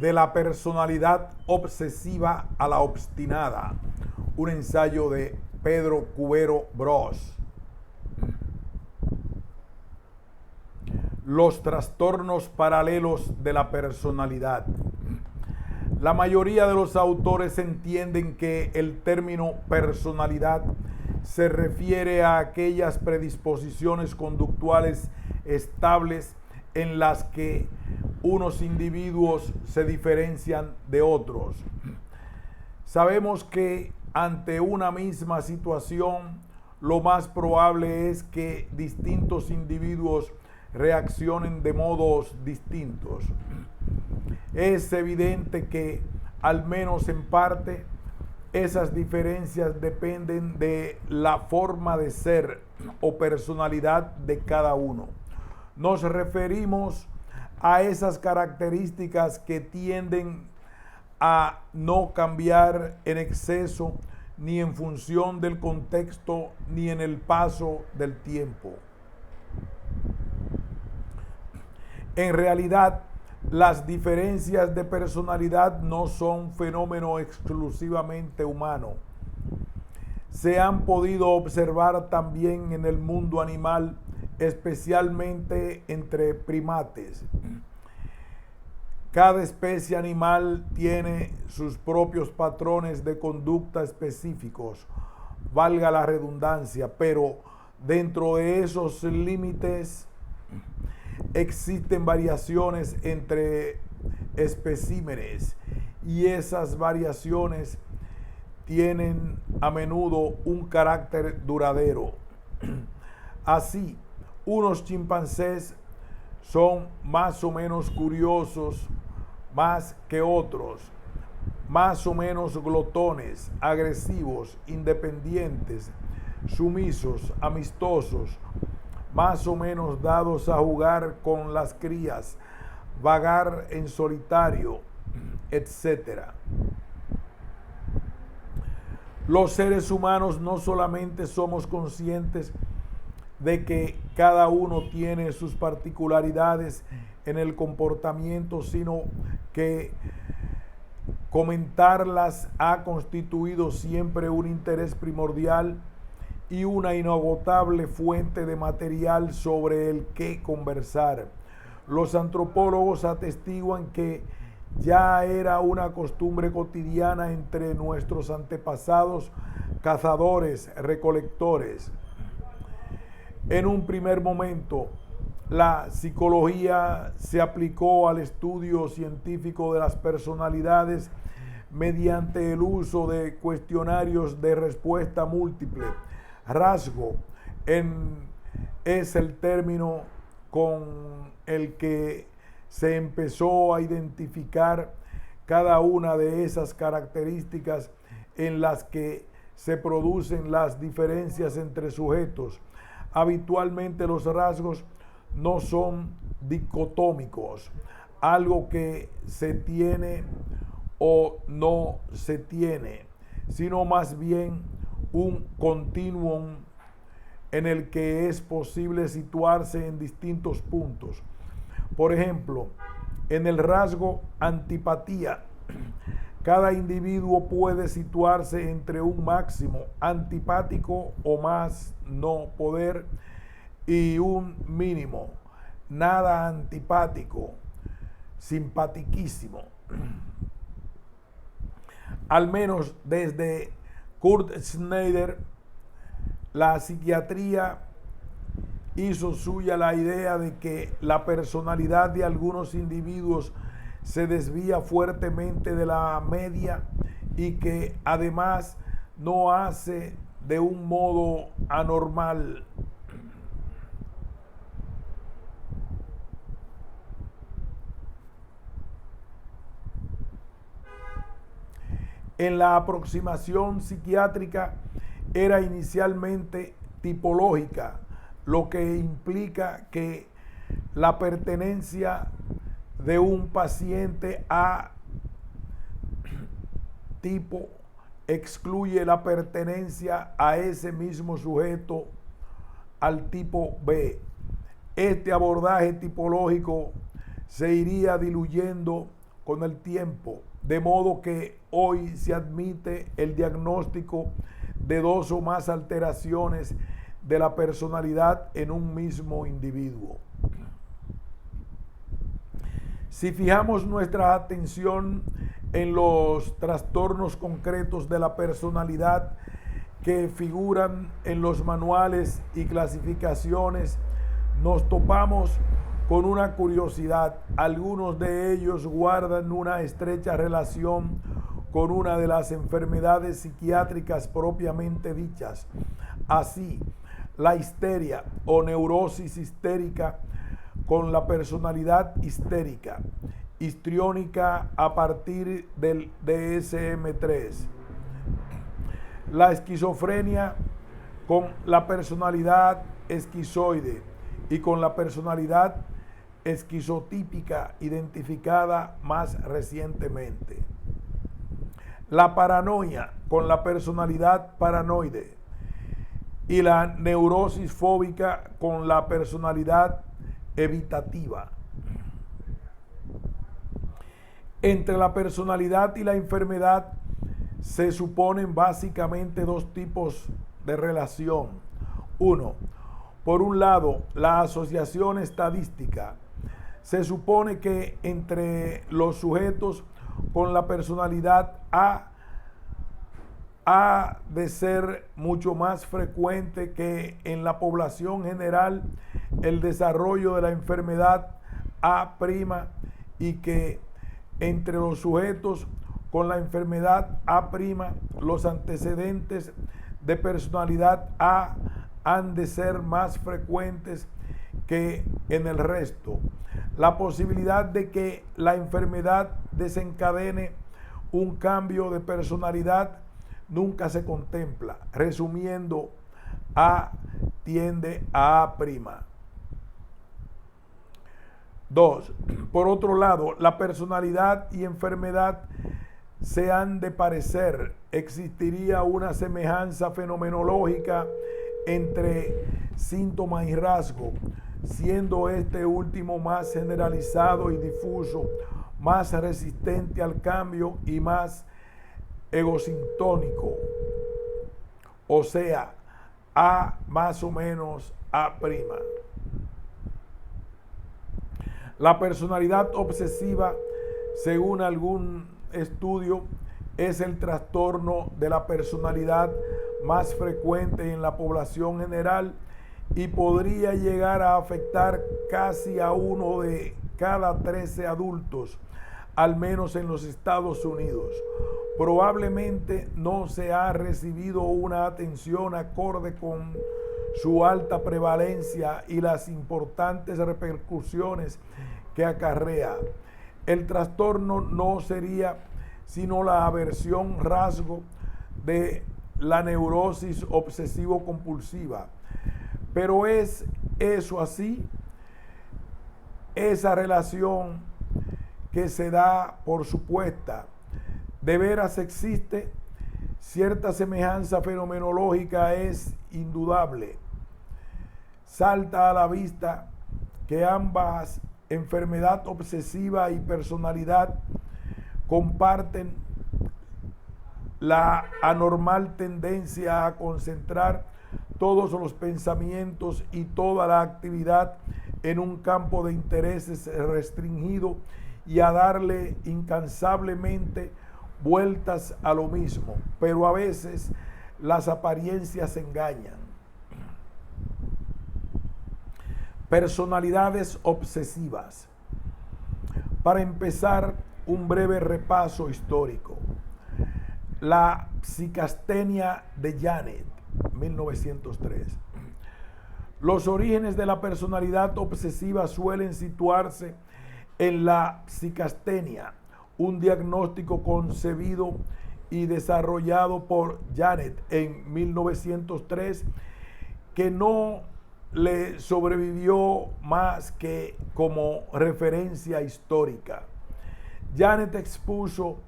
De la personalidad obsesiva a la obstinada. Un ensayo de Pedro Cubero Bros. Los trastornos paralelos de la personalidad. La mayoría de los autores entienden que el término personalidad se refiere a aquellas predisposiciones conductuales estables en las que unos individuos se diferencian de otros. Sabemos que ante una misma situación, lo más probable es que distintos individuos reaccionen de modos distintos. Es evidente que, al menos en parte, esas diferencias dependen de la forma de ser o personalidad de cada uno. Nos referimos a esas características que tienden a no cambiar en exceso, ni en función del contexto, ni en el paso del tiempo. En realidad, las diferencias de personalidad no son fenómeno exclusivamente humano. Se han podido observar también en el mundo animal, especialmente entre primates. Cada especie animal tiene sus propios patrones de conducta específicos, valga la redundancia, pero dentro de esos límites existen variaciones entre especímenes y esas variaciones tienen a menudo un carácter duradero. Así, unos chimpancés son más o menos curiosos más que otros, más o menos glotones, agresivos, independientes, sumisos, amistosos, más o menos dados a jugar con las crías, vagar en solitario, etc. Los seres humanos no solamente somos conscientes de que cada uno tiene sus particularidades en el comportamiento, sino que comentarlas ha constituido siempre un interés primordial y una inagotable fuente de material sobre el que conversar. Los antropólogos atestiguan que ya era una costumbre cotidiana entre nuestros antepasados cazadores, recolectores. En un primer momento, la psicología se aplicó al estudio científico de las personalidades mediante el uso de cuestionarios de respuesta múltiple. Rasgo es el término con el que se empezó a identificar cada una de esas características en las que se producen las diferencias entre sujetos. Habitualmente los rasgos no son dicotómicos, algo que se tiene o no se tiene, sino más bien un continuum en el que es posible situarse en distintos puntos. Por ejemplo, en el rasgo antipatía, cada individuo puede situarse entre un máximo antipático o más no poder y un mínimo nada antipático, simpatiquísimo. Al menos desde Kurt Schneider, la psiquiatría hizo suya la idea de que la personalidad de algunos individuos se desvía fuertemente de la media y que además no hace de un modo anormal. En la aproximación psiquiátrica era inicialmente tipológica, lo que implica que la pertenencia de un paciente a tipo excluye la pertenencia a ese mismo sujeto al tipo B. Este abordaje tipológico se iría diluyendo con el tiempo, de modo que hoy se admite el diagnóstico de dos o más alteraciones de la personalidad en un mismo individuo. Si fijamos nuestra atención en los trastornos concretos de la personalidad que figuran en los manuales y clasificaciones, nos topamos con una curiosidad. Algunos de ellos guardan una estrecha relación con una de las enfermedades psiquiátricas propiamente dichas. Así, la histeria o neurosis histérica con la personalidad histérica, histriónica a partir del DSM-3. La esquizofrenia con la personalidad esquizoide y con la personalidad esquizotípica identificada más recientemente. La paranoia con la personalidad paranoide y la neurosis fóbica con la personalidad evitativa. Entre la personalidad y la enfermedad se suponen básicamente dos tipos de relación. Uno, por un lado, la asociación estadística. Se supone que entre los sujetos con la personalidad A ha de ser mucho más frecuente que en la población general el desarrollo de la enfermedad A' y que entre los sujetos con la enfermedad A', los antecedentes de personalidad A han de ser más frecuentes que en el resto. La posibilidad de que la enfermedad desencadene un cambio de personalidad nunca se contempla. Resumiendo, A tiende a A'. 2. Por otro lado, la personalidad y enfermedad se han de parecer. Existiría una semejanza fenomenológica entre síntoma y rasgo, siendo este último más generalizado y difuso, más resistente al cambio y más egosintónico, o sea, A más o menos A'. La personalidad obsesiva, según algún estudio, es el trastorno de la personalidad más frecuente en la población general y podría llegar a afectar casi a 1 de cada 13 adultos, al menos en los Estados Unidos. Probablemente no se ha recibido una atención acorde con su alta prevalencia y las importantes repercusiones que acarrea. El trastorno no sería sino la aversión rasgo de la neurosis obsesivo-compulsiva. Pero ¿es eso así? Esa relación que se da por supuesta, ¿de veras existe? Cierta semejanza fenomenológica es indudable. Salta a la vista que ambas, enfermedad obsesiva y personalidad, comparten la anormal tendencia a concentrar todos los pensamientos y toda la actividad en un campo de intereses restringido y a darle incansablemente vueltas a lo mismo, pero a veces las apariencias engañan. Personalidades obsesivas. Para empezar, un breve repaso histórico. La psicastenia de Janet, 1903. Los orígenes de la personalidad obsesiva suelen situarse en la psicastenia, un diagnóstico concebido y desarrollado por Janet en 1903, que no le sobrevivió más que como referencia histórica. Janet expuso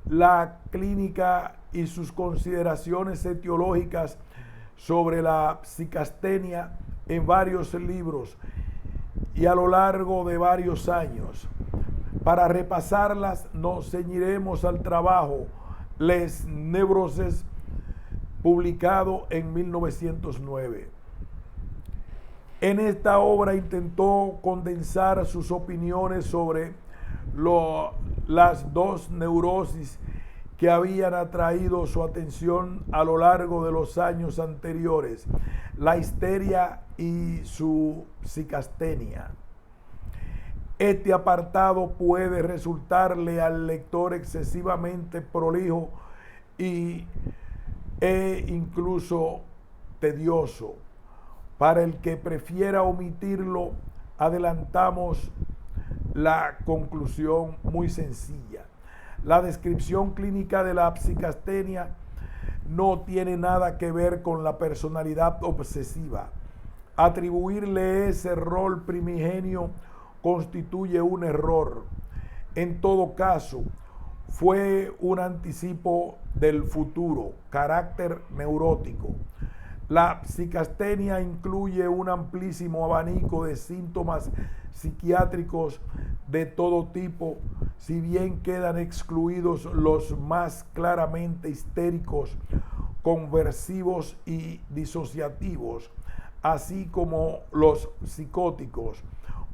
la clínica y sus consideraciones etiológicas sobre la psicastenia en varios libros y a lo largo de varios años. Para repasarlas nos ceñiremos al trabajo Les Neuroses, publicado en 1909. En esta obra intentó condensar sus opiniones sobre las dos neurosis que habían atraído su atención a lo largo de los años anteriores, la histeria y su psicastenia. Este apartado puede resultarle al lector excesivamente prolijo e incluso tedioso. Para el que prefiera omitirlo, adelantamos la conclusión muy sencilla. La descripción clínica de la psicastenia no tiene nada que ver con la personalidad obsesiva. Atribuirle ese rol primigenio constituye un error. En todo caso, fue un anticipo del futuro, carácter neurótico. La psicastenia incluye un amplísimo abanico de síntomas psiquiátricos de todo tipo, si bien quedan excluidos los más claramente histéricos, conversivos y disociativos, así como los psicóticos.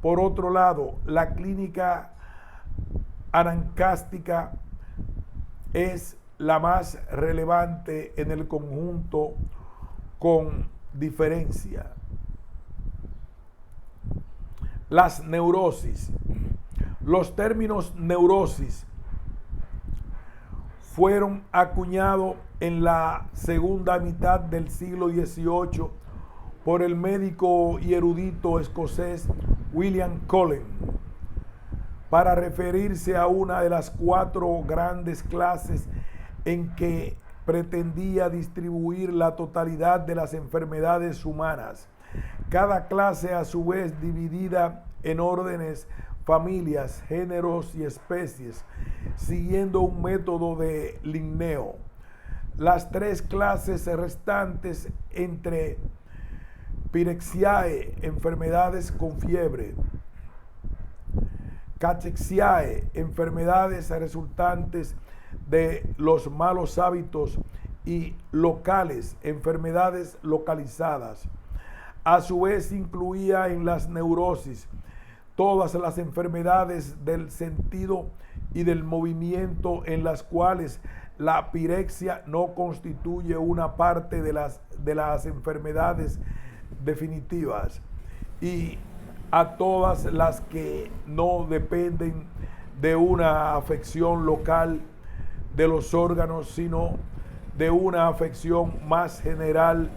Por otro lado, la clínica anancástica es la más relevante en el conjunto, con diferencia. Las neurosis. Los términos neurosis fueron acuñados en la segunda mitad del siglo XVIII por el médico y erudito escocés William Cullen para referirse a una de las cuatro grandes clases en que pretendía distribuir la totalidad de las enfermedades humanas, cada clase a su vez dividida en órdenes, familias, géneros y especies, siguiendo un método de Linneo. Las tres clases restantes entre Pyrexiae, enfermedades con fiebre; Cachexiae, enfermedades resultantes de los malos hábitos; y locales, enfermedades localizadas. A su vez incluía en las neurosis todas las enfermedades del sentido y del movimiento, en las cuales la pirexia no constituye una parte de las enfermedades definitivas, y a todas las que no dependen de una afección local de los órganos, sino de una afección más general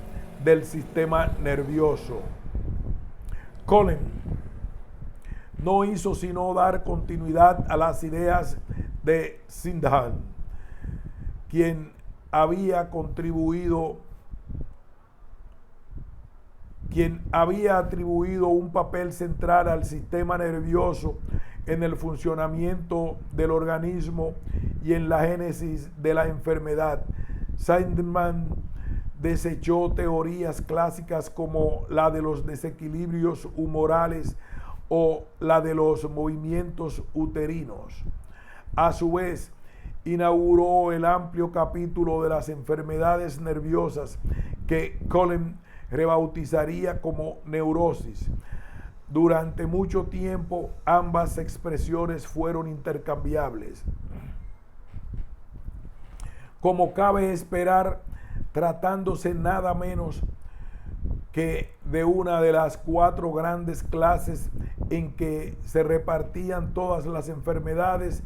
del sistema nervioso. Cullen no hizo sino dar continuidad a las ideas de Sydenham, quien había atribuido un papel central al sistema nervioso en el funcionamiento del organismo y en la génesis de la enfermedad. Sydenham desechó teorías clásicas como la de los desequilibrios humorales o la de los movimientos uterinos. A su vez, inauguró el amplio capítulo de las enfermedades nerviosas que Cullen rebautizaría como neurosis. Durante mucho tiempo ambas expresiones fueron intercambiables. Como cabe esperar, tratándose nada menos que de una de las cuatro grandes clases en que se repartían todas las enfermedades,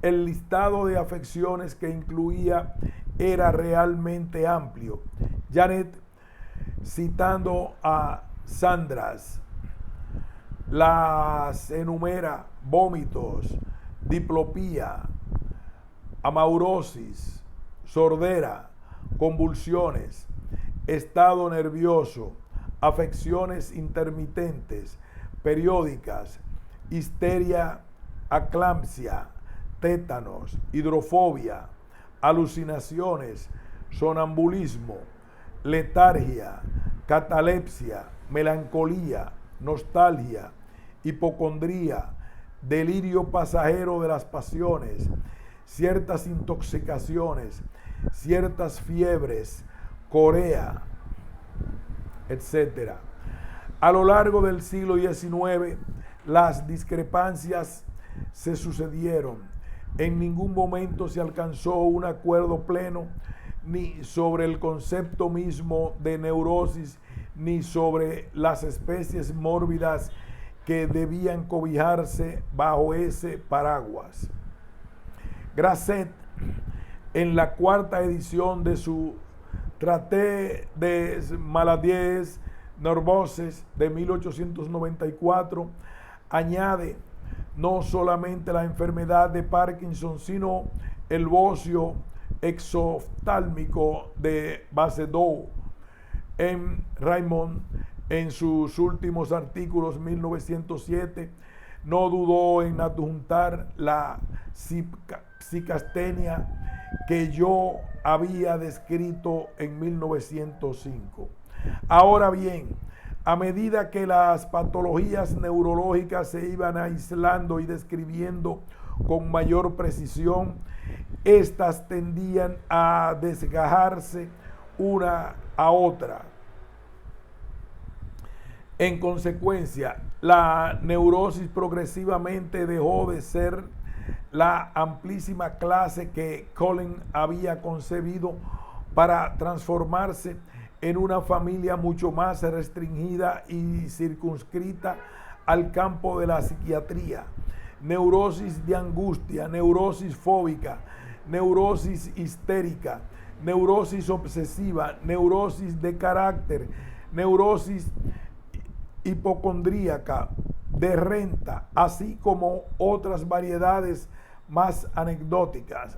el listado de afecciones que incluía era realmente amplio. Janet, citando a Sandras, las enumera: vómitos, diplopía, amaurosis, sordera, convulsiones, estado nervioso, afecciones intermitentes, periódicas, histeria, aclampsia, tétanos, hidrofobia, alucinaciones, sonambulismo, letargia, catalepsia, melancolía, nostalgia, hipocondría, delirio pasajero de las pasiones, ciertas intoxicaciones, ciertas fiebres, corea, etc. A lo largo del siglo XIX, las discrepancias se sucedieron. En ningún momento se alcanzó un acuerdo pleno ni sobre el concepto mismo de neurosis, ni sobre las especies mórbidas que debían cobijarse bajo ese paraguas. Grasset, en la cuarta edición de su Traité des maladies nerveuses de 1894, añade no solamente la enfermedad de Parkinson, sino el bocio exoftálmico de Basedow. En Raymond, en sus últimos artículos, 1907, no dudó en adjuntar la psicastenia que yo había descrito en 1905. Ahora bien, a medida que las patologías neurológicas se iban aislando y describiendo con mayor precisión, estas tendían a desgajarse una a otra. En consecuencia, la neurosis progresivamente dejó de ser la amplísima clase que Collins había concebido para transformarse en una familia mucho más restringida y circunscrita al campo de la psiquiatría. Neurosis de angustia, neurosis fóbica, neurosis histérica, neurosis obsesiva, neurosis de carácter, neurosis hipocondríaca, de renta, así como otras variedades más anecdóticas.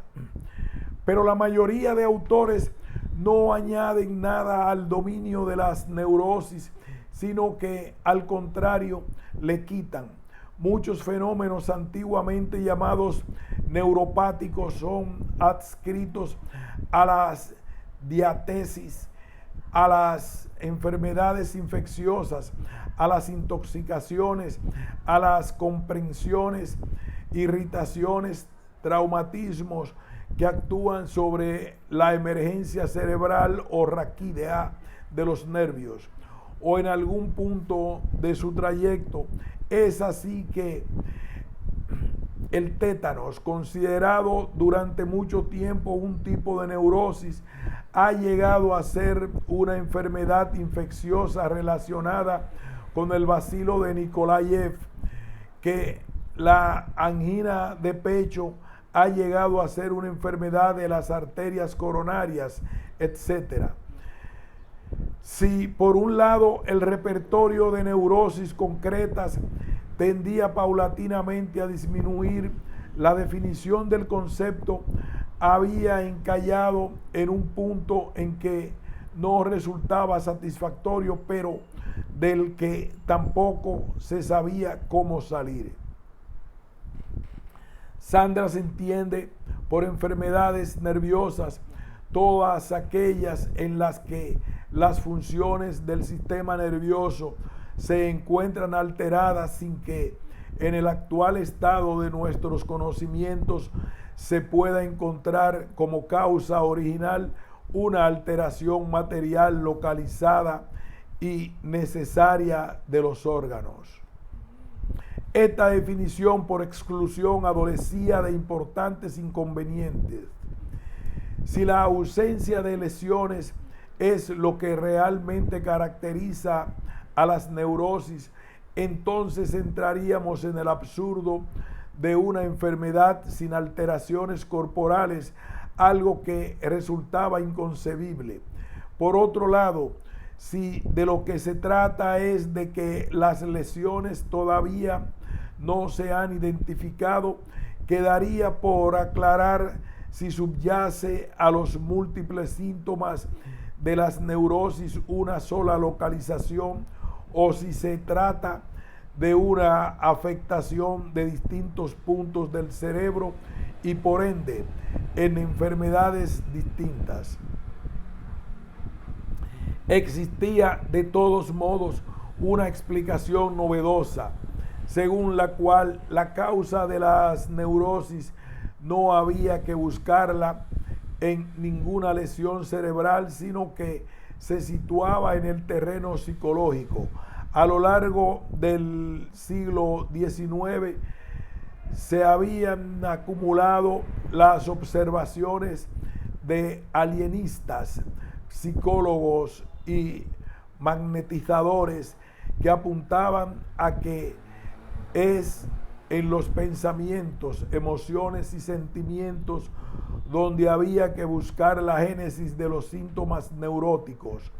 Pero la mayoría de autores no añaden nada al dominio de las neurosis, sino que al contrario le quitan. Muchos fenómenos antiguamente llamados neuropáticos son adscritos a las diatesis, a las enfermedades infecciosas, a las intoxicaciones, a las comprensiones, irritaciones, traumatismos que actúan sobre la emergencia cerebral o raquídea de los nervios o en algún punto de su trayecto. Es así que el tétanos, considerado durante mucho tiempo un tipo de neurosis, ha llegado a ser una enfermedad infecciosa relacionada con el bacilo de Nikolayev, que la angina de pecho ha llegado a ser una enfermedad de las arterias coronarias, etc. Si por un lado el repertorio de neurosis concretas tendía paulatinamente a disminuir, la definición del concepto había encallado en un punto en que no resultaba satisfactorio, pero del que tampoco se sabía cómo salir. Sandra se entiende por enfermedades nerviosas todas aquellas en las que las funciones del sistema nervioso se encuentran alteradas sin que en el actual estado de nuestros conocimientos se pueda encontrar como causa original una alteración material localizada y necesaria de los órganos. Esta definición por exclusión adolecía de importantes inconvenientes. Si la ausencia de lesiones es lo que realmente caracteriza a las neurosis, entonces entraríamos en el absurdo de una enfermedad sin alteraciones corporales, algo que resultaba inconcebible. Por otro lado, si de lo que se trata es de que las lesiones todavía no se han identificado, quedaría por aclarar si subyace a los múltiples síntomas de las neurosis una sola localización o si se trata de una afectación de distintos puntos del cerebro y por ende en enfermedades distintas. Existía de todos modos una explicación novedosa. según la cual la causa de las neurosis no había que buscarla en ninguna lesión cerebral, sino que se situaba en el terreno psicológico. A lo largo del siglo XIX se habían acumulado las observaciones de alienistas, psicólogos y magnetizadores que apuntaban a que es en los pensamientos, emociones y sentimientos donde había que buscar la génesis de los síntomas neuróticos.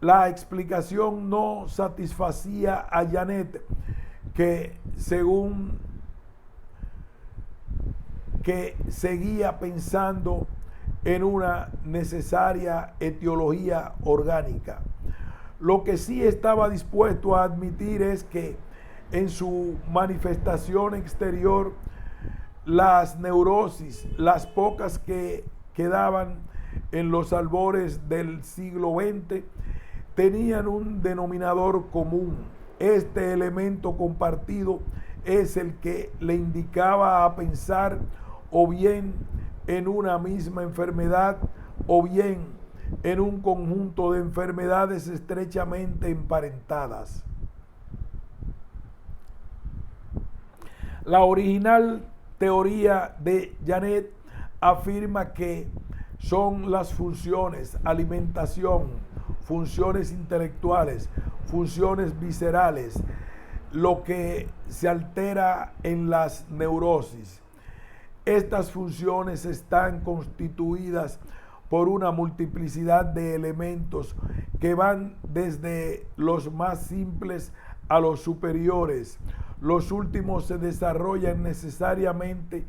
La explicación no satisfacía a Janet, que según que seguía pensando en una necesaria etiología orgánica. Lo que sí estaba dispuesto a admitir es que en su manifestación exterior, las neurosis, las pocas que quedaban en los albores del siglo XX, tenían un denominador común. Este elemento compartido es el que le indicaba a pensar o bien en una misma enfermedad o bien en un conjunto de enfermedades estrechamente emparentadas. La original teoría de Janet afirma que son las funciones, alimentación, funciones intelectuales, funciones viscerales, lo que se altera en las neurosis. Estas funciones están constituidas por una multiplicidad de elementos que van desde los más simples a los superiores. Los últimos se desarrollan necesariamente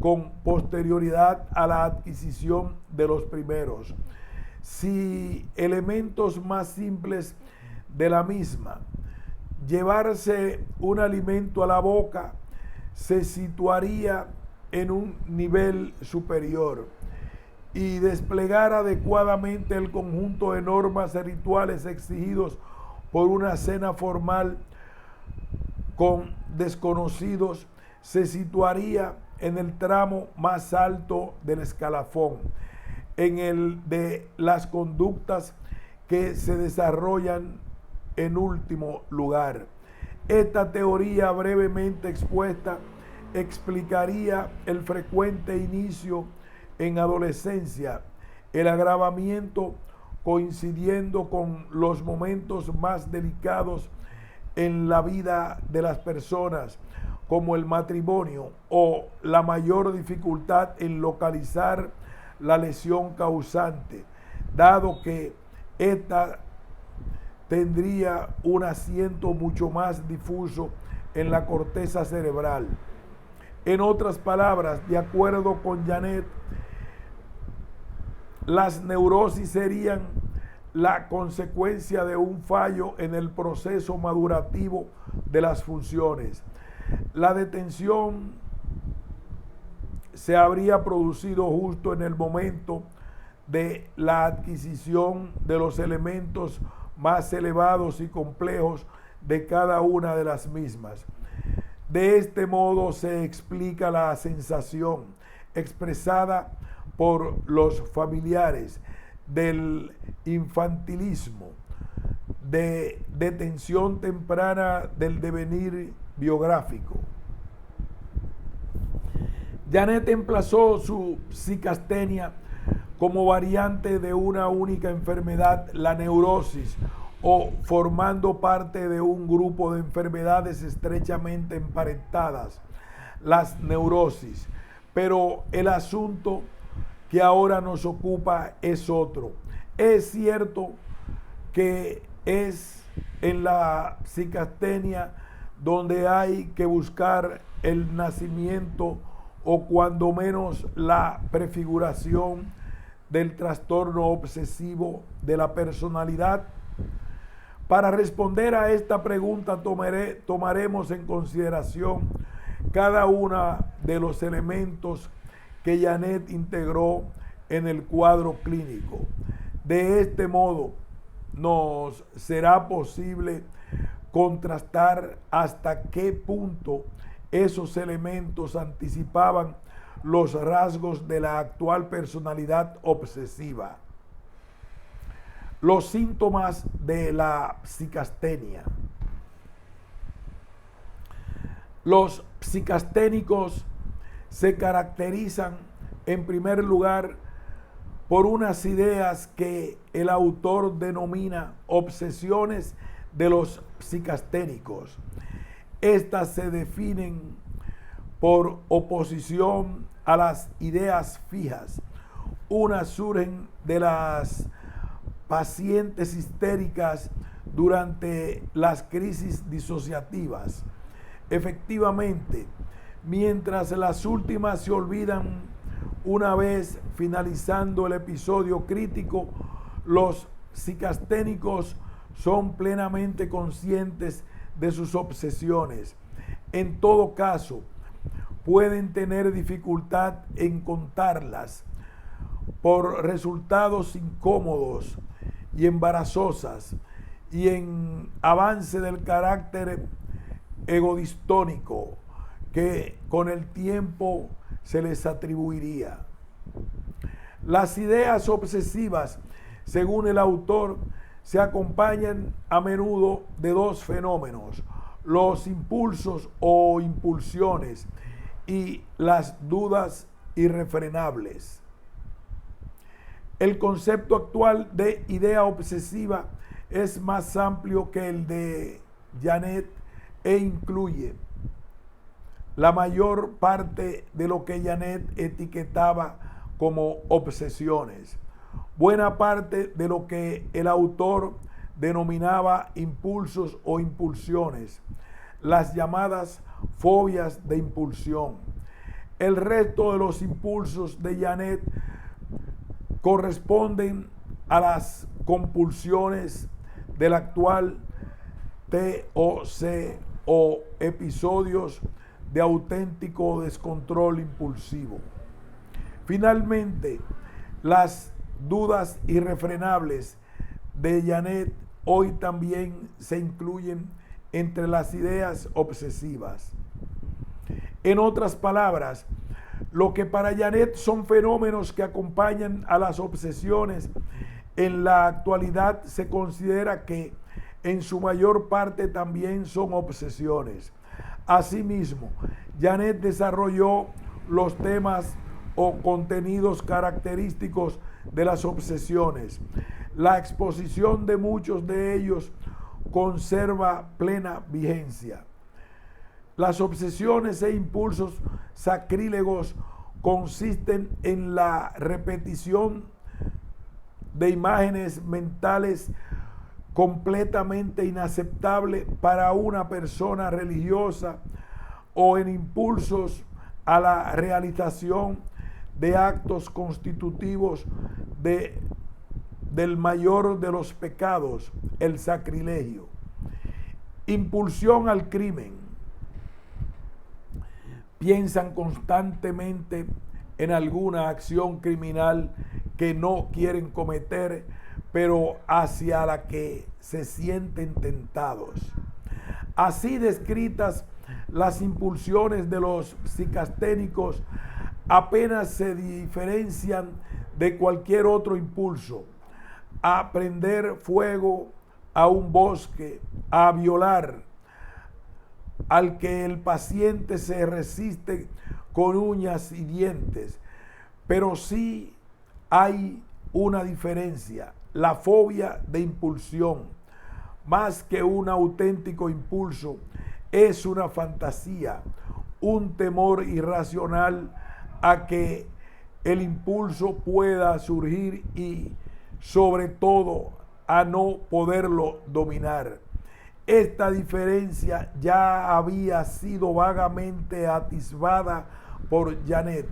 con posterioridad a la adquisición de los primeros. Si elementos más simples de la misma, llevarse un alimento a la boca, se situaría en un nivel superior, y desplegar adecuadamente el conjunto de normas y rituales exigidos por una cena formal con desconocidos, se situaría en el tramo más alto del escalafón, en el de las conductas que se desarrollan en último lugar. Esta teoría brevemente expuesta explicaría el frecuente inicio en adolescencia, el agravamiento coincidiendo con los momentos más delicados en la vida de las personas, como el matrimonio, o la mayor dificultad en localizar la lesión causante, dado que esta tendría un asiento mucho más difuso en la corteza cerebral. En otras palabras, de acuerdo con Janet, las neurosis serían la consecuencia de un fallo en el proceso madurativo de las funciones. La detención se habría producido justo en el momento de la adquisición de los elementos más elevados y complejos de cada una de las mismas. De este modo se explica la sensación expresada por los familiares del infantilismo, de detención temprana del devenir biográfico. Janet emplazó su psicastenia como variante de una única enfermedad, la neurosis, o formando parte de un grupo de enfermedades estrechamente emparentadas, las neurosis. Pero el asunto que ahora nos ocupa es otro. Es cierto que es en la psicastenia donde hay que buscar el nacimiento o cuando menos la prefiguración del trastorno obsesivo de la personalidad. Para responder a esta pregunta tomaremos en consideración cada uno de los elementos que Janet integró en el cuadro clínico. De este modo, nos será posible contrastar hasta qué punto esos elementos anticipaban los rasgos de la actual personalidad obsesiva. Los síntomas de la psicastenia. Los psicasténicos se caracterizan en primer lugar por unas ideas que el autor denomina obsesiones de los psicasténicos. Estas se definen por oposición a las ideas fijas. Unas surgen de las pacientes histéricas durante las crisis disociativas. Efectivamente, mientras las últimas se olvidan una vez finalizando el episodio crítico, los psicasténicos son plenamente conscientes de sus obsesiones. En todo caso, pueden tener dificultad en contarlas por resultados incómodos y embarazosas y en avance del carácter egodistónico que con el tiempo se les atribuiría. Las ideas obsesivas, según el autor, se acompañan a menudo de dos fenómenos: los impulsos o impulsiones y las dudas irrefrenables. El concepto actual de idea obsesiva es más amplio que el de Janet e incluye la mayor parte de lo que Janet etiquetaba como obsesiones, buena parte de lo que el autor denominaba impulsos o impulsiones, las llamadas fobias de impulsión. El resto de los impulsos de Janet corresponden a las compulsiones del actual TOC o episodios de auténtico descontrol impulsivo. Finalmente, las dudas irrefrenables de Janet hoy también se incluyen entre las ideas obsesivas. En otras palabras, lo que para Janet son fenómenos que acompañan a las obsesiones, en la actualidad se considera que en su mayor parte también son obsesiones. Asimismo, Janet desarrolló los temas o contenidos característicos de las obsesiones. La exposición de muchos de ellos conserva plena vigencia. Las obsesiones e impulsos sacrílegos consisten en la repetición de imágenes mentales completamente inaceptable para una persona religiosa o en impulsos a la realización de actos constitutivos del mayor de los pecados, el sacrilegio. Impulsión al crimen. Piensan constantemente en alguna acción criminal que no quieren cometer, pero hacia la que se sienten tentados. Así descritas, las impulsiones de los psicasténicos apenas se diferencian de cualquier otro impulso: a prender fuego a un bosque, a violar, al que el paciente se resiste con uñas y dientes. Pero sí hay una diferencia: la fobia de impulsión, más que un auténtico impulso, es una fantasía, un temor irracional a que el impulso pueda surgir y, sobre todo, a no poderlo dominar. Esta diferencia ya había sido vagamente atisbada por Janet.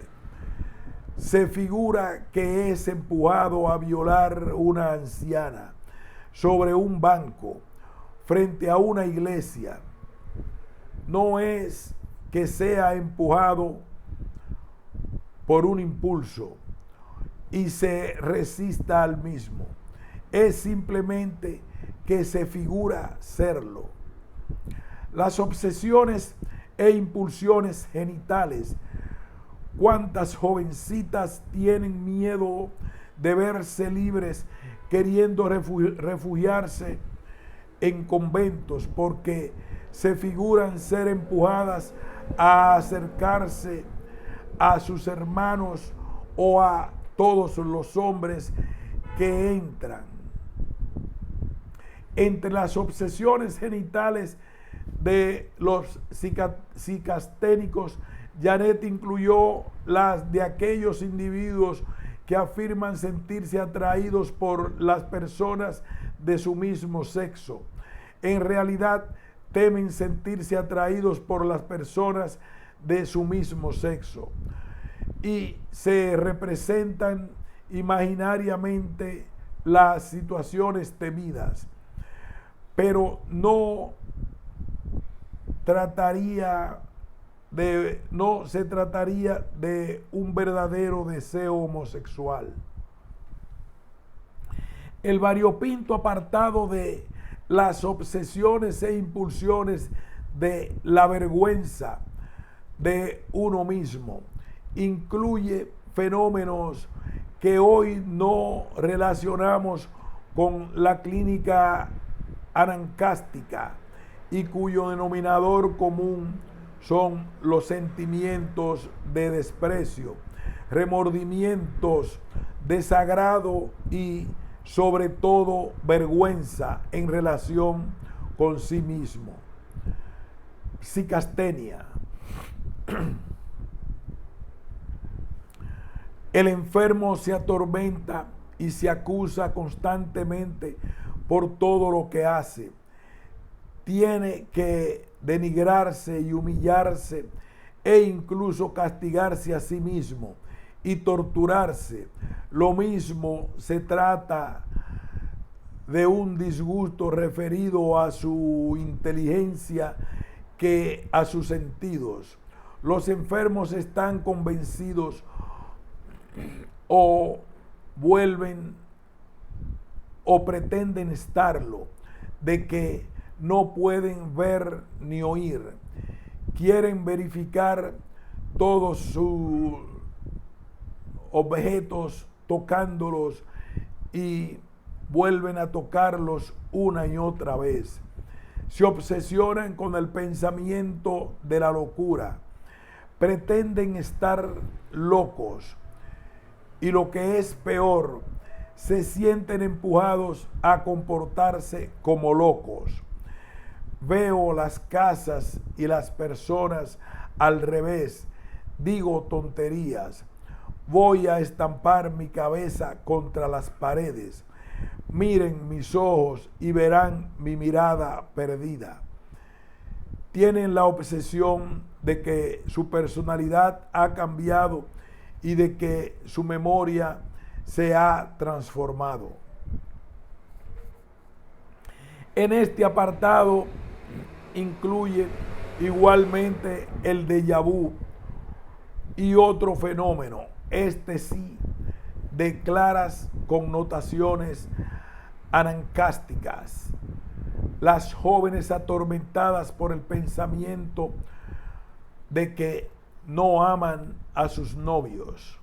Se figura que es empujado a violar una anciana sobre un banco frente a una iglesia. No es que sea empujado por un impulso y se resista al mismo. Es simplemente que se figura serlo. Las obsesiones e impulsiones genitales. ¿Cuántas jovencitas tienen miedo de verse libres queriendo refugiarse en conventos porque se figuran ser empujadas a acercarse a sus hermanos o a todos los hombres que entran? Entre las obsesiones genitales de los psicasténicos, Janet incluyó las de aquellos individuos que afirman sentirse atraídos por las personas de su mismo sexo. En realidad, temen sentirse atraídos por las personas de su mismo sexo y se representan imaginariamente las situaciones temidas, pero no se trataría de un verdadero deseo homosexual. El variopinto apartado de las obsesiones e impulsiones de la vergüenza de uno mismo incluye fenómenos que hoy no relacionamos con la clínica anancástica y cuyo denominador común son los sentimientos de desprecio, remordimientos, desagrado y sobre todo vergüenza en relación con sí mismo. Psicastenia. El enfermo se atormenta y se acusa constantemente por todo lo que hace. Tiene que denigrarse y humillarse e incluso castigarse a sí mismo y torturarse. Lo mismo se trata de un disgusto referido a su inteligencia que a sus sentidos. Los enfermos están convencidos o vuelven o pretenden estarlo de que no pueden ver ni oír. Quieren verificar todos sus objetos tocándolos y vuelven a tocarlos una y otra vez. Se obsesionan con el pensamiento de la locura. Pretenden estar locos y lo que es peor, se sienten empujados a comportarse como locos. Veo las casas y las personas al revés, digo tonterías, voy a estampar mi cabeza contra las paredes. Miren mis ojos y verán mi mirada perdida. Tienen la obsesión de que su personalidad ha cambiado y de que su memoria se ha transformado. En este apartado incluye igualmente el déjà vu y otro fenómeno, este sí, de claras connotaciones anancásticas. Las jóvenes atormentadas por el pensamiento de que no aman a sus novios.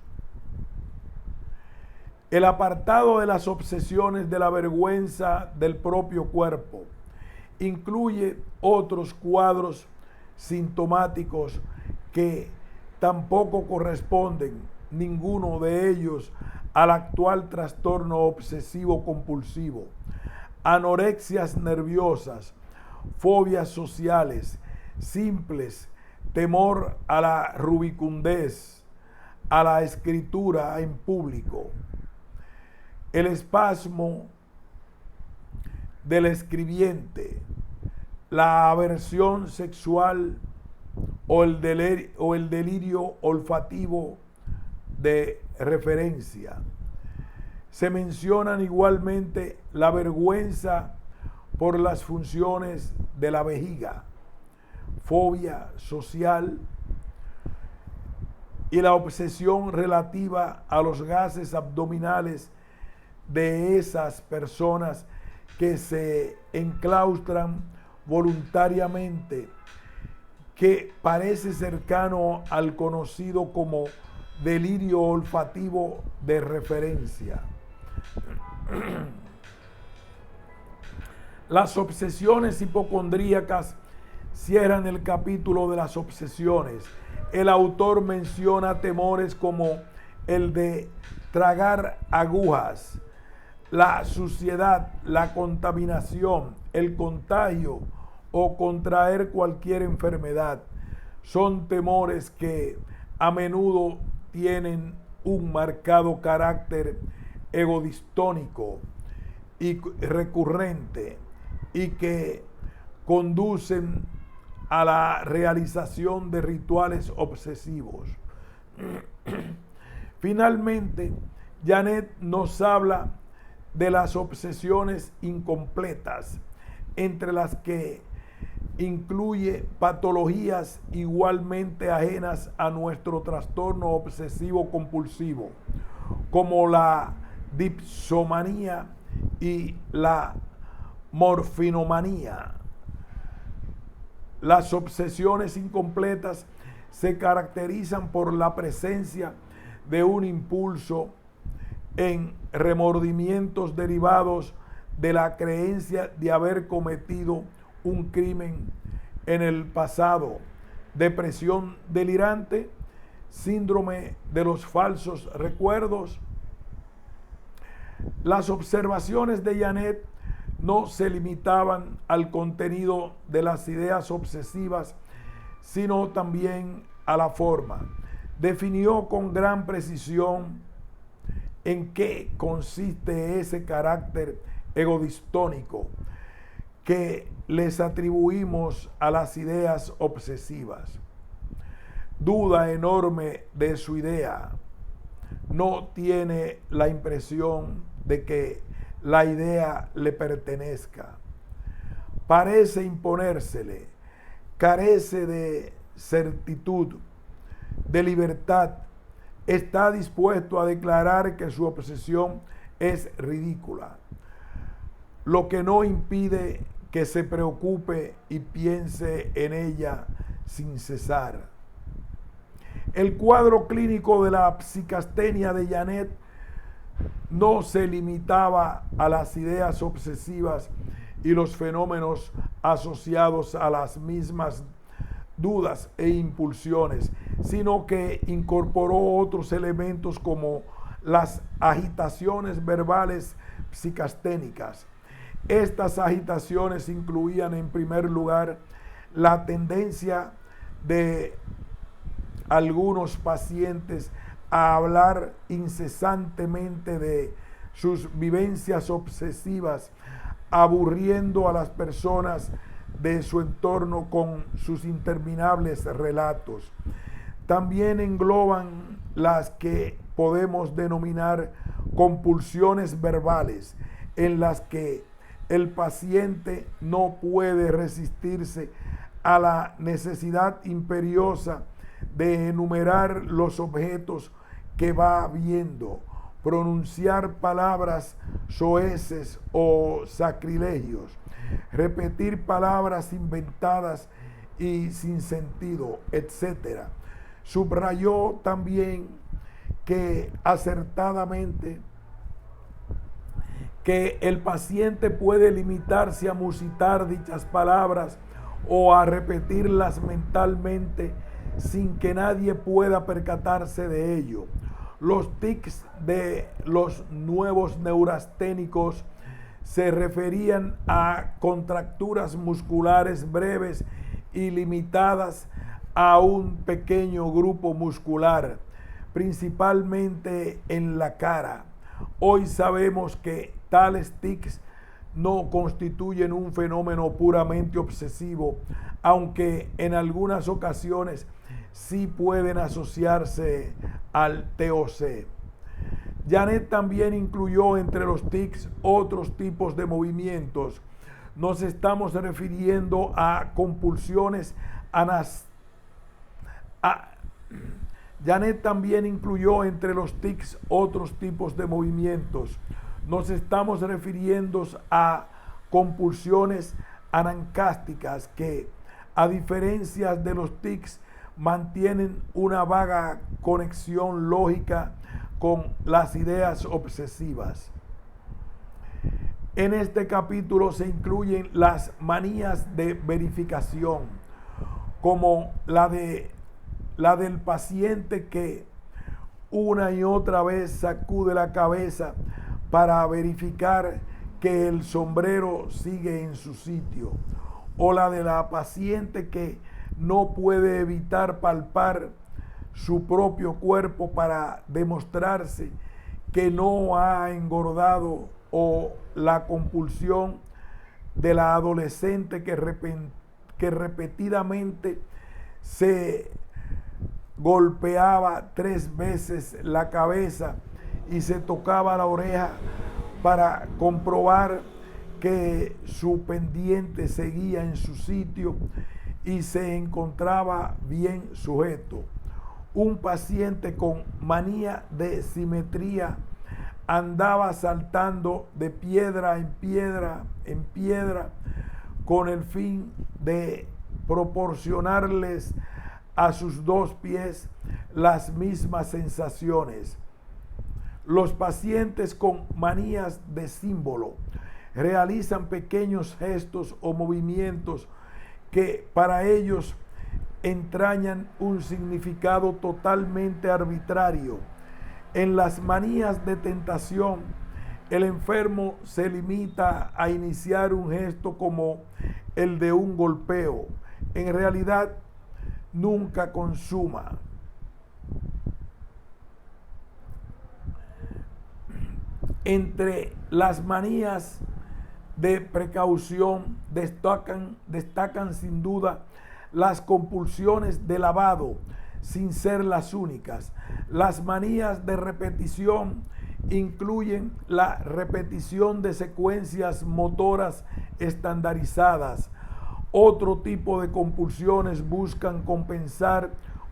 El apartado de las obsesiones de la vergüenza del propio cuerpo incluye otros cuadros sintomáticos que tampoco corresponden, ninguno de ellos, al actual trastorno obsesivo compulsivo. Anorexias nerviosas, fobias sociales, simples, temor a la rubicundez, a la escritura en público, el espasmo del escribiente, la aversión sexual o el delirio olfativo de referencia. Se mencionan igualmente la vergüenza por las funciones de la vejiga, fobia social y la obsesión relativa a los gases abdominales de esas personas que se enclaustran voluntariamente, que parece cercano al conocido como delirio olfativo de referencia. Las obsesiones hipocondríacas cierran el capítulo de las obsesiones. El autor menciona temores como el de tragar agujas, la suciedad, la contaminación, el contagio o contraer cualquier enfermedad. Son temores que a menudo tienen un marcado carácter egodistónico y recurrente y que conducen a la realización de rituales obsesivos. Finalmente, Janet nos habla de las obsesiones incompletas, entre las que incluye patologías igualmente ajenas a nuestro trastorno obsesivo compulsivo, como la dipsomanía y la morfinomanía. Las obsesiones incompletas se caracterizan por la presencia de un impulso en remordimientos derivados de la creencia de haber cometido un crimen en el pasado, depresión delirante, síndrome de los falsos recuerdos. Las observaciones de Janet no se limitaban al contenido de las ideas obsesivas, sino también a la forma. Definió con gran precisión en qué consiste ese carácter egodistónico que les atribuimos a las ideas obsesivas. Duda enorme de su idea. No tiene la impresión de que la idea le pertenezca. Parece imponérsele. Carece de certitud, de libertad. Está dispuesto a declarar que su obsesión es ridícula, lo que no impide que se preocupe y piense en ella sin cesar. El cuadro clínico de la psicastenia de Janet no se limitaba a las ideas obsesivas y los fenómenos asociados a las mismas dudas e impulsiones, sino que incorporó otros elementos como las agitaciones verbales psicasténicas. Estas agitaciones incluían en primer lugar la tendencia de algunos pacientes a hablar incesantemente de sus vivencias obsesivas, aburriendo a las personas de su entorno con sus interminables relatos. También engloban las que podemos denominar compulsiones verbales, en las que el paciente no puede resistirse a la necesidad imperiosa de enumerar los objetos que va viendo, pronunciar palabras soeces o sacrilegios, repetir palabras inventadas y sin sentido, etc. Subrayó también que acertadamente que el paciente puede limitarse a musitar dichas palabras o a repetirlas mentalmente sin que nadie pueda percatarse de ello. Los tics de los nuevos neurasténicos se referían a contracturas musculares breves y limitadas a un pequeño grupo muscular, principalmente en la cara. Hoy sabemos que tales tics no constituyen un fenómeno puramente obsesivo, aunque en algunas ocasiones sí pueden asociarse al TOC. Janet también incluyó entre los tics otros tipos de movimientos. Nos estamos refiriendo a compulsiones Janet también incluyó entre los tics otros tipos de movimientos. Nos estamos refiriendo a compulsiones anancásticas que, a diferencia de los tics, mantienen una vaga conexión lógica con las ideas obsesivas. En este capítulo se incluyen las manías de verificación, como la del paciente que una y otra vez sacude la cabeza para verificar que el sombrero sigue en su sitio, o la de la paciente que no puede evitar palpar su propio cuerpo para demostrarse que no ha engordado, o la compulsión de la adolescente que repetidamente se golpeaba 3 veces la cabeza y se tocaba la oreja para comprobar que su pendiente seguía en su sitio y se encontraba bien sujeto. Un paciente con manía de simetría andaba saltando de piedra en piedra con el fin de proporcionarles a sus 2 pies las mismas sensaciones. Los pacientes con manías de símbolo realizan pequeños gestos o movimientos que para ellos entrañan un significado totalmente arbitrario. En las manías de tentación, el enfermo se limita a iniciar un gesto como el de un golpeo. En realidad, nunca consuma. Entre las manías de precaución destacan sin duda las compulsiones de lavado, sin ser las únicas. Las manías de repetición incluyen la repetición de secuencias motoras estandarizadas. Otro tipo de compulsiones buscan compensar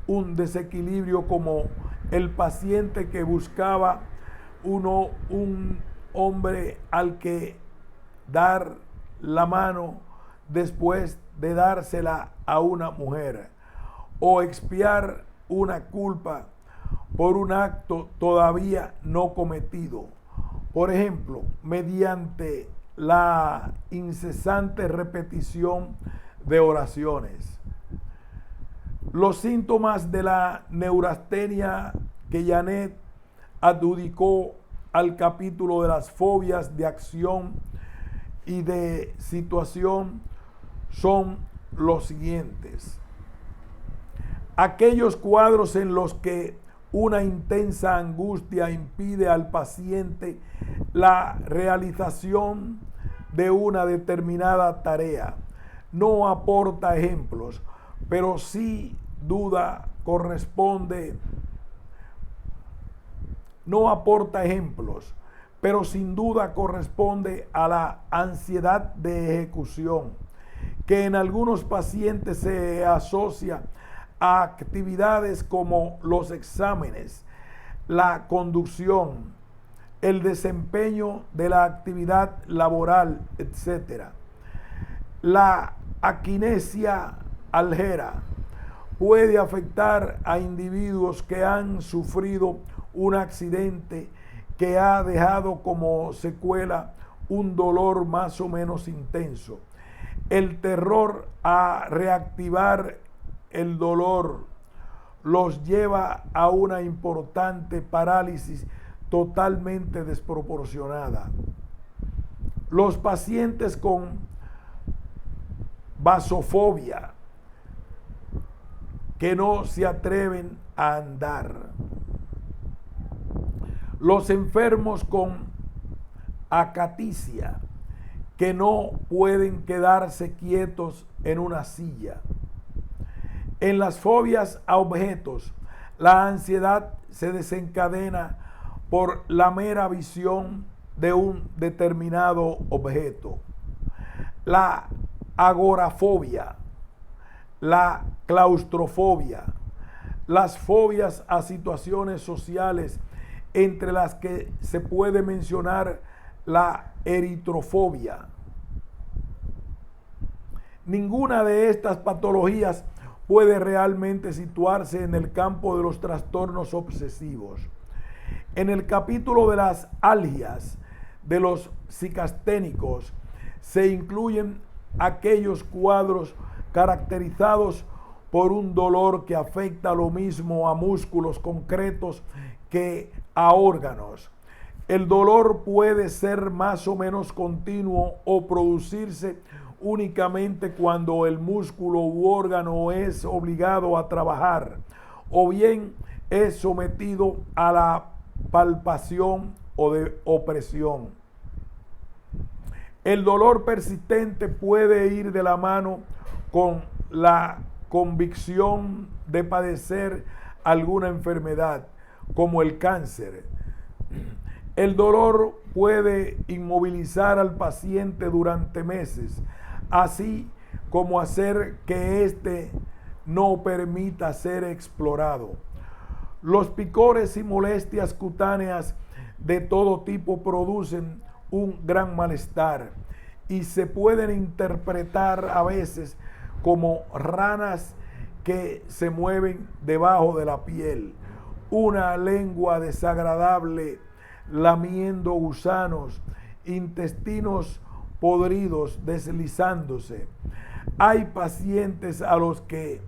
un desequilibrio, como el paciente que buscaba un hombre al que dar la mano después de dársela a una mujer, o expiar una culpa por un acto todavía no cometido, por ejemplo, mediante la incesante repetición de oraciones. Los síntomas de la neurastenia que Janet adjudicó al capítulo de las fobias de acción y de situación son los siguientes: aquellos cuadros en los que una intensa angustia impide al paciente la realización de una determinada tarea. No aporta ejemplos, pero sin duda corresponde a la ansiedad de ejecución, que en algunos pacientes se asocia a actividades como los exámenes, la conducción, el desempeño de la actividad laboral, etc. La aquinesia algera puede afectar a individuos que han sufrido un accidente que ha dejado como secuela un dolor más o menos intenso. El terror a reactivar el dolor los lleva a una importante parálisis totalmente desproporcionada. Los pacientes con vasofobia, que no se atreven a andar. Los enfermos con acaticia, que no pueden quedarse quietos en una silla. En las fobias a objetos, la ansiedad se desencadena por la mera visión de un determinado objeto. La agorafobia, la claustrofobia, las fobias a situaciones sociales, entre las que se puede mencionar la eritrofobia. Ninguna de estas patologías puede realmente situarse en el campo de los trastornos obsesivos. En el capítulo de las algias de los psicasténicos se incluyen aquellos cuadros caracterizados por un dolor que afecta lo mismo a músculos concretos que a órganos. El dolor puede ser más o menos continuo o producirse únicamente cuando el músculo u órgano es obligado a trabajar o bien es sometido a la palpación o de opresión. El dolor persistente puede ir de la mano con la convicción de padecer alguna enfermedad, como el cáncer. El dolor puede inmovilizar al paciente durante meses, así como hacer que éste no permita ser explorado. Los picores y molestias cutáneas de todo tipo producen un gran malestar y se pueden interpretar a veces como ranas que se mueven debajo de la piel, una lengua desagradable lamiendo gusanos, intestinos podridos deslizándose. Hay pacientes a los que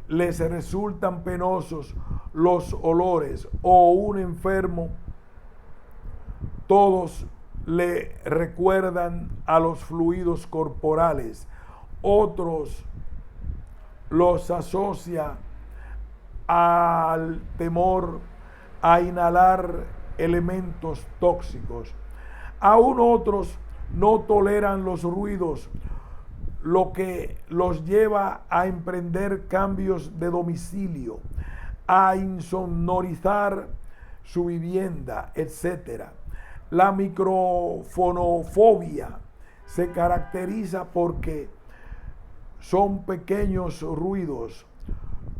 les resultan penosos los olores, o un enfermo, todos le recuerdan a los fluidos corporales, otros los asocia al temor a inhalar elementos tóxicos. Aún otros no toleran los ruidos, lo que los lleva a emprender cambios de domicilio, a insonorizar su vivienda, etc. La microfonofobia se caracteriza porque son pequeños ruidos,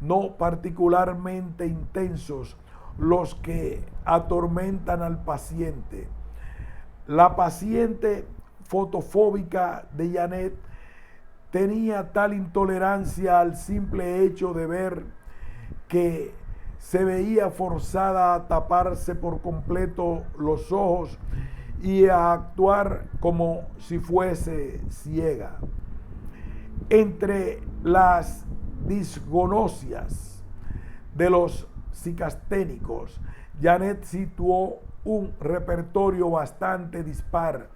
no particularmente intensos, los que atormentan al paciente. La paciente fotofóbica de Janet tenía tal intolerancia al simple hecho de ver que se veía forzada a taparse por completo los ojos y a actuar como si fuese ciega. Entre las disgonosias de los psicasténicos, Janet situó un repertorio bastante dispar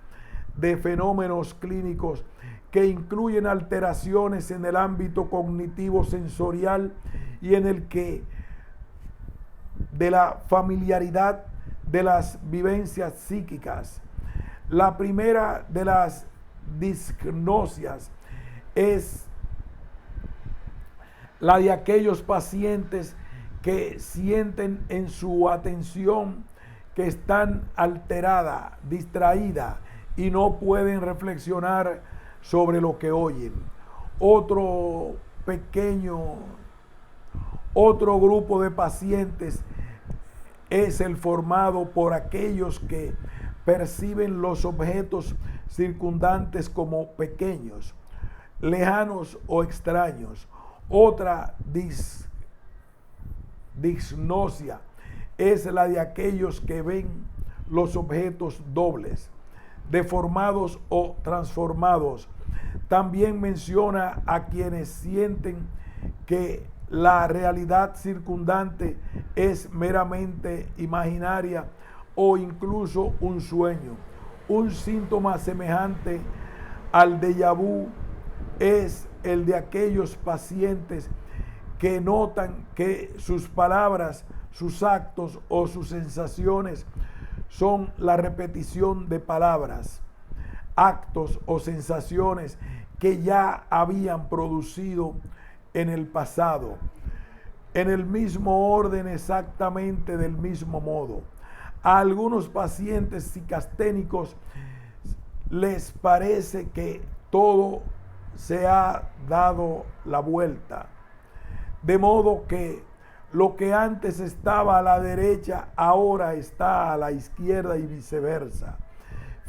de fenómenos clínicos que incluyen alteraciones en el ámbito cognitivo sensorial y en el que de la familiaridad de las vivencias psíquicas. La primera de las disgnosias es la de aquellos pacientes que sienten en su atención que están alterada, distraída y no pueden reflexionar sobre lo que oyen. Otro grupo de pacientes es el formado por aquellos que perciben los objetos circundantes como pequeños, lejanos o extraños. Otra disgnosia es la de aquellos que ven los objetos dobles, deformados o transformados. También menciona a quienes sienten que la realidad circundante es meramente imaginaria o incluso un sueño. Un síntoma semejante al déjà vu es el de aquellos pacientes que notan que sus palabras, sus actos o sus sensaciones son la repetición de palabras, actos o sensaciones que ya habían producido en el pasado, en el mismo orden, exactamente del mismo modo. A algunos pacientes psicasténicos les parece que todo se ha dado la vuelta, de modo que lo que antes estaba a la derecha ahora está a la izquierda y viceversa.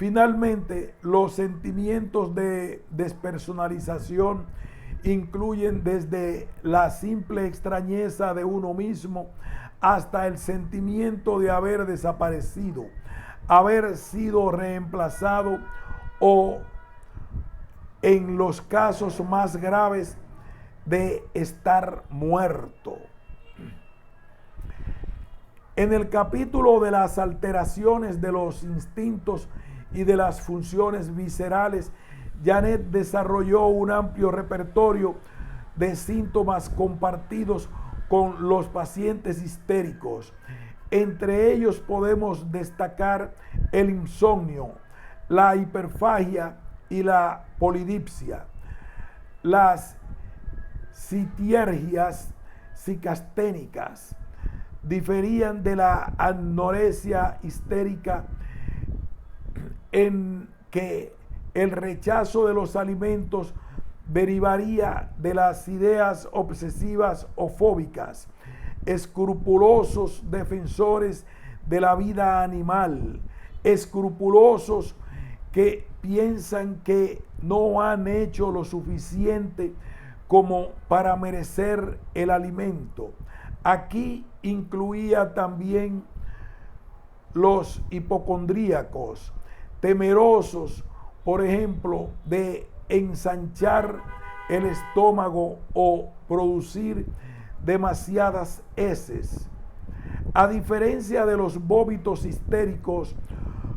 Finalmente, los sentimientos de despersonalización incluyen desde la simple extrañeza de uno mismo hasta el sentimiento de haber desaparecido, haber sido reemplazado o, en los casos más graves, de estar muerto. En el capítulo de las alteraciones de los instintos y de las funciones viscerales, Janet desarrolló un amplio repertorio de síntomas compartidos con los pacientes histéricos. Entre ellos podemos destacar el insomnio, la hiperfagia y la polidipsia. Las citiergias psicasténicas diferían de la anorexia histérica en que el rechazo de los alimentos derivaría de las ideas obsesivas o fóbicas. Escrupulosos defensores de la vida animal, escrupulosos que piensan que no han hecho lo suficiente como para merecer el alimento. Aquí incluía también los hipocondríacos, temerosos, por ejemplo, de ensanchar el estómago o producir demasiadas heces. A diferencia de los vómitos histéricos,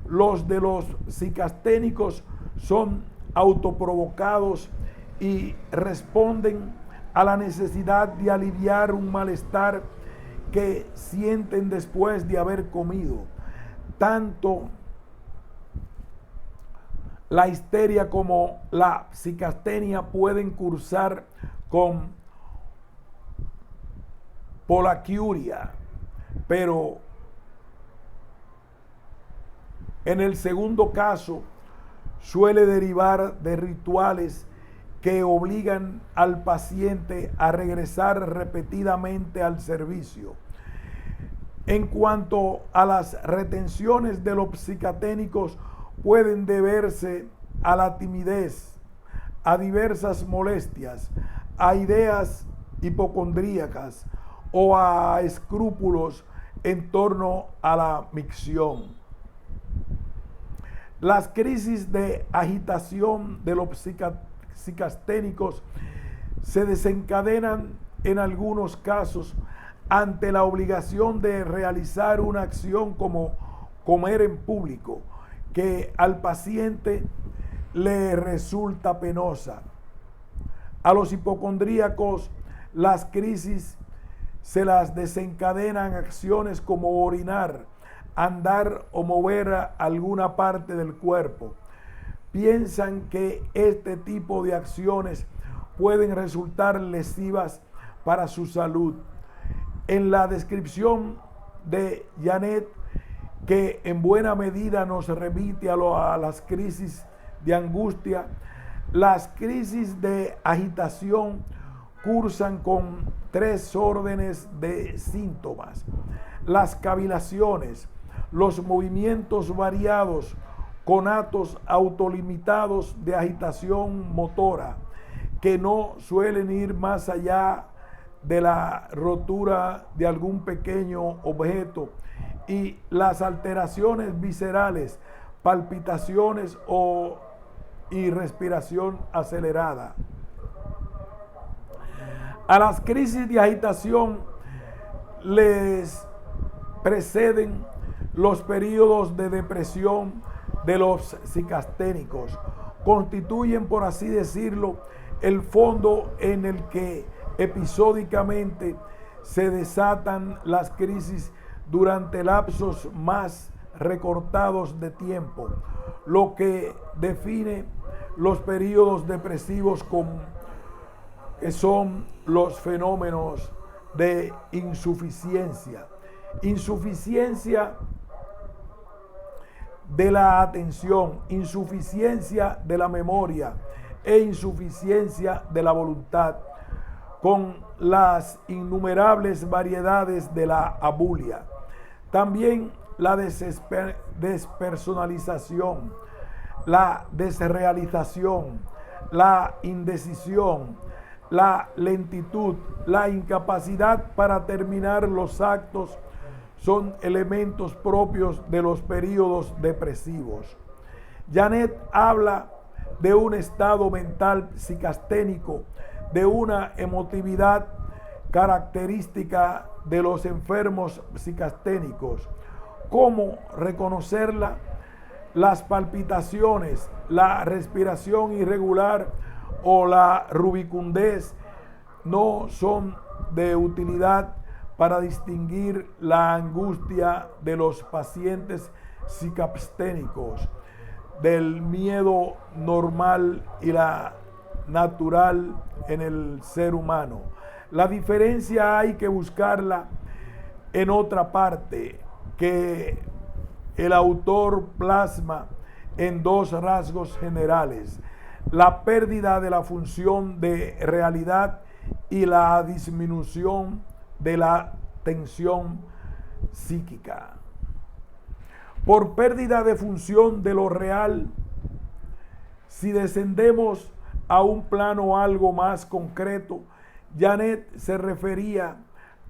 los de los psicasténicos son autoprovocados y responden a la necesidad de aliviar un malestar que sienten después de haber comido. Tanto la histeria como la psicastenia pueden cursar con polaquiuria, pero en el segundo caso suele derivar de rituales que obligan al paciente a regresar repetidamente al servicio. En cuanto a las retenciones de los psicaténicos, pueden deberse a la timidez, a diversas molestias, a ideas hipocondríacas o a escrúpulos en torno a la micción. Las crisis de agitación de los psicasténicos se desencadenan en algunos casos ante la obligación de realizar una acción como comer en público, que al paciente le resulta penosa. A los hipocondríacos, las crisis se las desencadenan acciones como orinar, andar o mover alguna parte del cuerpo. Piensan que este tipo de acciones pueden resultar lesivas para su salud. En la descripción de Janet, que en buena medida nos remite a las crisis de angustia, las crisis de agitación cursan con 3 órdenes de síntomas: las cavilaciones, los movimientos variados, conatos autolimitados de agitación motora, que no suelen ir más allá de la rotura de algún pequeño objeto, y las alteraciones viscerales, palpitaciones y respiración acelerada. A las crisis de agitación les preceden los periodos de depresión de los psicasténicos. Constituyen, por así decirlo, el fondo en el que episódicamente se desatan las crisis durante lapsos más recortados de tiempo, lo que define los periodos depresivos que son los fenómenos de insuficiencia de la atención, insuficiencia de la memoria e insuficiencia de la voluntad, con las innumerables variedades de la abulia. También la despersonalización, la desrealización, la indecisión, la lentitud, la incapacidad para terminar los actos son elementos propios de los periodos depresivos. Janet habla de un estado mental psicasténico, de una emotividad característica de los enfermos psicasténicos. ¿Cómo reconocerla? Las palpitaciones, la respiración irregular o la rubicundez no son de utilidad para distinguir la angustia de los pacientes psicasténicos del miedo normal y la natural en el ser humano. La diferencia hay que buscarla en otra parte que el autor plasma en dos rasgos generales: la pérdida de la función de realidad y la disminución de la tensión psíquica. Por pérdida de función de lo real, si descendemos a un plano algo más concreto, Janet se refería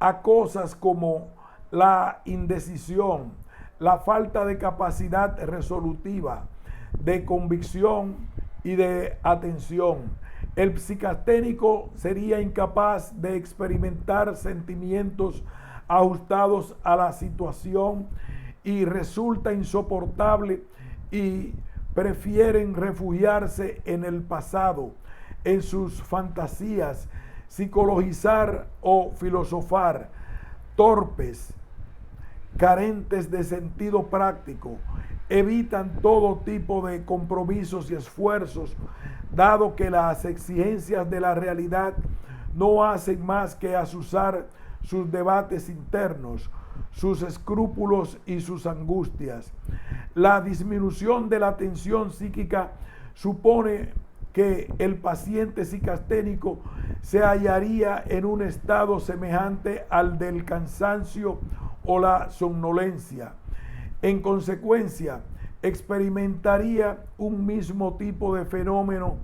a cosas como la indecisión, la falta de capacidad resolutiva, de convicción y de atención. El psicasténico sería incapaz de experimentar sentimientos ajustados a la situación y resulta insoportable y prefieren refugiarse en el pasado, en sus fantasías, psicologizar o filosofar. Torpes, carentes de sentido práctico, evitan todo tipo de compromisos y esfuerzos, dado que las exigencias de la realidad no hacen más que azuzar sus debates internos, sus escrúpulos y sus angustias. La disminución de la tensión psíquica supone que el paciente psicasténico se hallaría en un estado semejante al del cansancio o la somnolencia. En consecuencia, experimentaría un mismo tipo de fenómeno,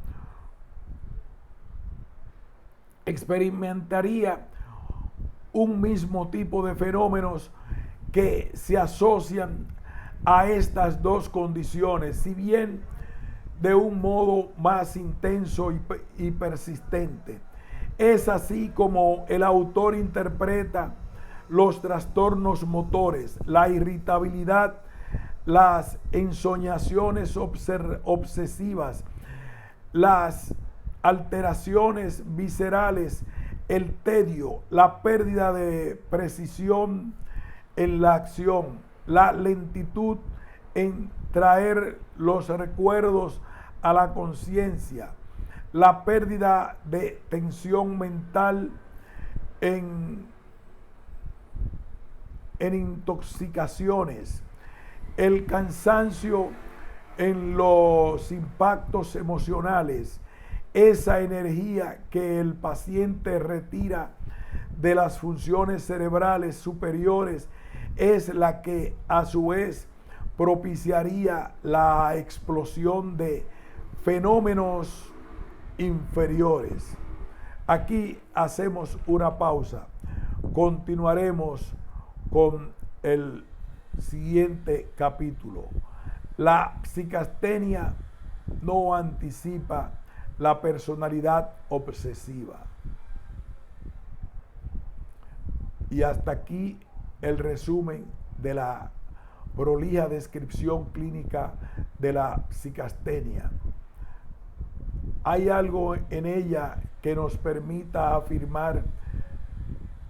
fenómenos que se asocian a estas dos condiciones, si bien de un modo más intenso y persistente. Es así como el autor interpreta los trastornos motores, la irritabilidad, las ensoñaciones obsesivas, las alteraciones viscerales, el tedio, la pérdida de precisión en la acción, la lentitud en traer los recuerdos a la conciencia, la pérdida de tensión mental en intoxicaciones, el cansancio en los impactos emocionales, esa energía que el paciente retira de las funciones cerebrales superiores es la que a su vez propiciaría la explosión de fenómenos inferiores. Aquí hacemos una pausa. Continuaremos con el siguiente capítulo. La psicastenia no anticipa la personalidad obsesiva. Y hasta aquí el resumen de la prolija descripción clínica de la psicastenia. ¿Hay algo en ella que nos permita afirmar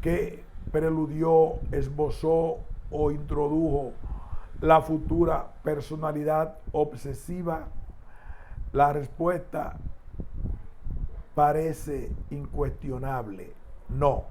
que preludió, esbozó o introdujo la futura personalidad obsesiva? La respuesta parece incuestionable: no.